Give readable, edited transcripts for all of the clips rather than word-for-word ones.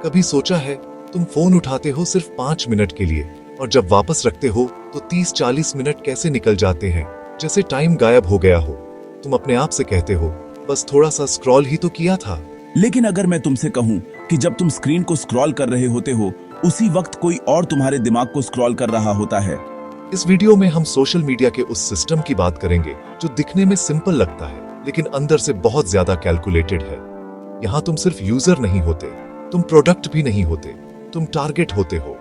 कभी सोचा है तुम फोन उठाते हो सिर्फ 5 मिनट के लिए और जब वापस रखते हो तो 30-40 मिनट कैसे निकल जाते हैं, जैसे टाइम गायब हो गया हो। तुम अपने आप से कहते हो बस थोड़ा सा स्क्रॉल ही तो किया था। लेकिन अगर मैं तुमसे कहूं कि जब तुम स्क्रीन को स्क्रॉल कर रहे होते हो उसी वक्त कोई और तुम्हारे दिमाग को स्क्रॉल कर रहा होता है। इस वीडियो में हम सोशल मीडिया के उस सिस्टम की बात करेंगे जो दिखने में सिंपल लगता है लेकिन अंदर से बहुत ज्यादा कैलकुलेटेड है। यहाँ तुम सिर्फ यूजर नहीं होते, तुम प्रोडक्ट भी नहीं होते, तुम टारगेट होते हो।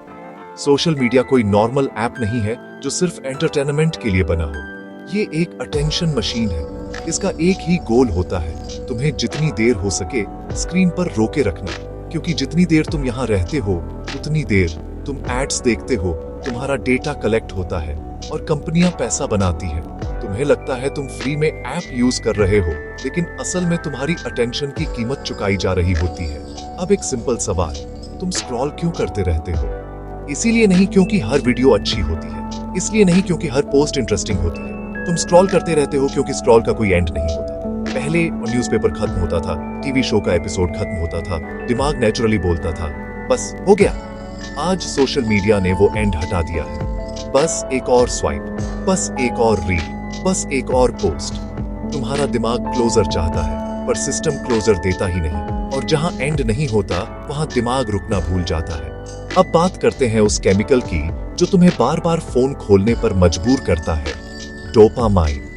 सोशल मीडिया कोई नॉर्मल ऐप नहीं है जो सिर्फ एंटरटेनमेंट के लिए बना हो। ये एक अटेंशन मशीन है। इसका एक ही गोल होता है, तुम्हें जितनी देर हो सके स्क्रीन पर रोके रखना, क्योंकि जितनी देर तुम यहाँ रहते हो उतनी देर तुम एड्स देखते हो, तुम्हारा डेटा कलेक्ट होता है और कंपनियां पैसा बनाती हैं। तुम्हें लगता है तुम फ्री में ऐप यूज कर रहे हो, लेकिन असल में तुम्हारी अटेंशन की कीमत चुकाई जा रही होती है। अब एक सिंपल सवाल, तुम स्क्रॉल क्यों करते रहते हो? इसीलिए नहीं क्योंकि हर वीडियो अच्छी होती है, इसलिए नहीं क्योंकि हर पोस्ट इंटरेस्टिंग होती है। तुम स्क्रॉल करते रहते हो क्योंकि स्क्रॉल का कोई एंड नहीं होता। पहले न्यूज़पेपर खत्म होता था, टीवी शो का एपिसोड खत्म होता था, दिमाग नेचुरली बोलता था बस हो गया। आज सोशल मीडिया ने वो एंड हटा दिया है। बस एक और स्वाइप, बस एक और रील, बस एक और पोस्ट। तुम्हारा दिमाग क्लोजर चाहता है पर सिस्टम क्लोजर देता ही नहीं, और जहां एंड नहीं होता वहां दिमाग रुकना भूल जाता है। अब बात करते हैं उस केमिकल की जो तुम्हें बार बार फोन खोलने पर मजबूर करता है, डोपामाइन।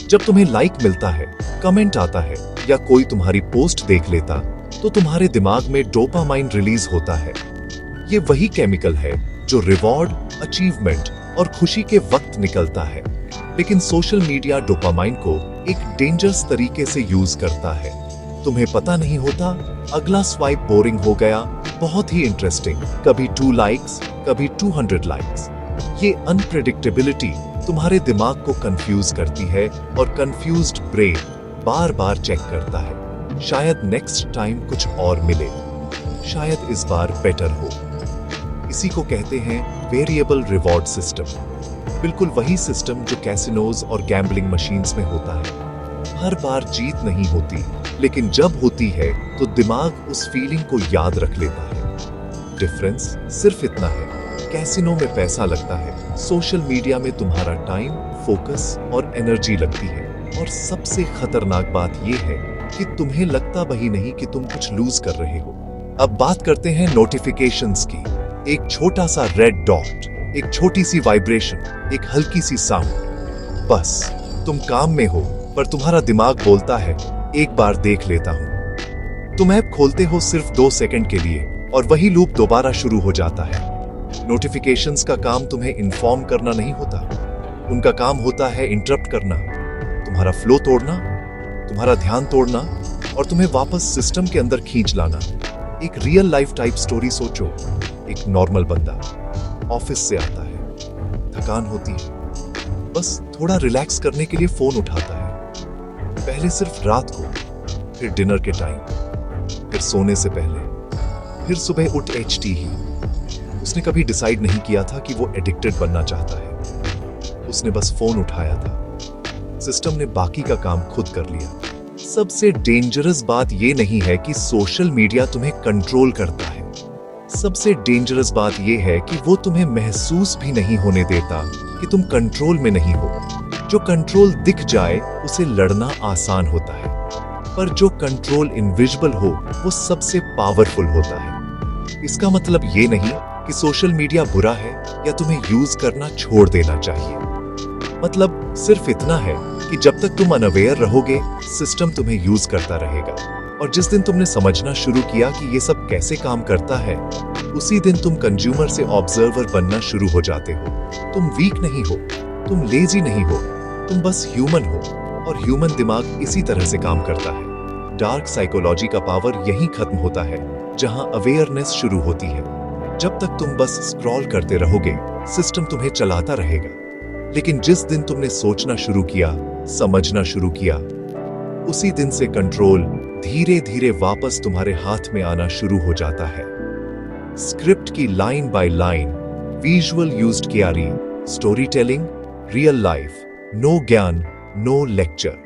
जब तुम्हें लाइक मिलता है, कमेंट आता है या कोई तुम्हारी पोस्ट देख लेता तो तुम्हारे दिमाग में डोपामाइन रिलीज होता है। ये वही केमिकल है जो रिवॉर्ड, अचीवमेंट और खुशी के वक्त निकलता है। लेकिन सोशल मीडिया डोपामाइन को एक डेंजरस तरीके से यूज करता है। तुम्हें पता नहीं होता अगला स्वाइप बोरिंग हो गया, बहुत ही इंटरेस्टिंग, कभी 2 लाइक्स, कभी 200 लाइक्स। ये अनप्रेडिक्टेबिलिटी तुम्हारे दिमाग को कंफ्यूज करती है और कंफ्यूज्ड ब्रेन बार बार चेक करता है, शायद नेक्स्ट टाइम कुछ और मिले, शायद इस बार बेटर हो। इसी को कहते हैं वेरिएबल रिवॉर्ड सिस्टम। बिल्कुल वही सिस्टम जो कैसिनोज और गैम्बलिंग मशीन्स में होता है। हर बार जीत नहीं होती, लेकिन जब होती है तो दिमाग उस फीलिंग को याद रख लेता है। डिफरेंस सिर्फ इतना है, कैसिनो में पैसा लगता है, सोशल मीडिया में तुम्हारा टाइम, फोकस और एनर्जी लगती है। और सबसे खतरनाक बात यह है कि तुम्हें लगता वही नहीं कि तुम कुछ लूज कर रहे हो। अब बात करते हैं नोटिफिकेशंस की। एक छोटा सा रेड डॉट, एक छोटी सी वाइब्रेशन, एक हल्की सी साउंड, बस तुम काम में हो पर तुम्हारा दिमाग बोलता है एक बार देख लेता हूं। तुम ऐप खोलते हो सिर्फ 2 सेकंड के लिए और वही लूप दोबारा शुरू हो जाता है। नोटिफिकेशंस का काम तुम्हें इन्फॉर्म करना नहीं होता, उनका काम होता है इंटरप्ट करना, तुम्हारा फ्लो तोड़ना, तुम्हारा ध्यान तोड़ना और तुम्हें वापस सिस्टम के अंदर खींच लाना। एक रियल लाइफ टाइप स्टोरी सोचो। एक नॉर्मल बंदा ऑफिस से आता है, थकान होती है, बस थोड़ा रिलैक्स करने के लिए फोन उठाता है। पहले सिर्फ रात को, फिर डिनर के टाइम, फिर सोने से पहले, फिर सुबह उठ एचटी ही। उसने कभी डिसाइड नहीं किया था कि वो एडिक्टेड बनना चाहता है, उसने बस फोन उठाया था। सिस्टम ने बाकी का काम खुद कर लिया। सबसे डेंजरस बात यह नहीं है कि सोशल मीडिया तुम्हें कंट्रोल करता है, सबसे डेंजरस बात यह है कि वो तुम्हें महसूस भी नहीं होने देता कि तुम कंट्रोल में नहीं हो। जो कंट्रोल दिख जाए उसे लड़ना आसान होता है, पर जो कंट्रोल इनविजिबल हो वो सबसे पावरफुल होता है। इसका मतलब ये नहीं कि सोशल मीडिया बुरा है या तुम्हें यूज करना छोड़ देना चाहिए। मतलब सिर्फ इतना है कि जब तक तुम अनअवेयर रहोगे, सिस्टम तुम्हें यूज करता रहेगा। और जिस दिन तुमने समझना शुरू किया कि ये सब कैसे काम करता है, उसी दिन तुम कंज्यूमर से ऑब्जर्वर बनना शुरू हो जाते हो। तुम वीक नहीं हो, तुम लेजी नहीं हो, तुम बस ह्यूमन हो, और ह्यूमन दिमाग इसी तरह से काम करता है। डार्क साइकोलॉजी का पावर यहीं खत्म होता है जहां अवेयरनेस शुरू होती है। जब तक तुम बस स्क्रॉल करते रहोगे, सिस्टम तुम्हें चलाता रहेगा। लेकिन जिस दिन तुमने सोचना शुरू किया, समझना शुरू किया, उसी दिन से कंट्रोल धीरे धीरे वापस तुम्हारे हाथ में आना शुरू हो जाता है। स्क्रिप्ट की line by line, visual used कियारी, story telling, real life, no ज्ञान, नो लेक्चर।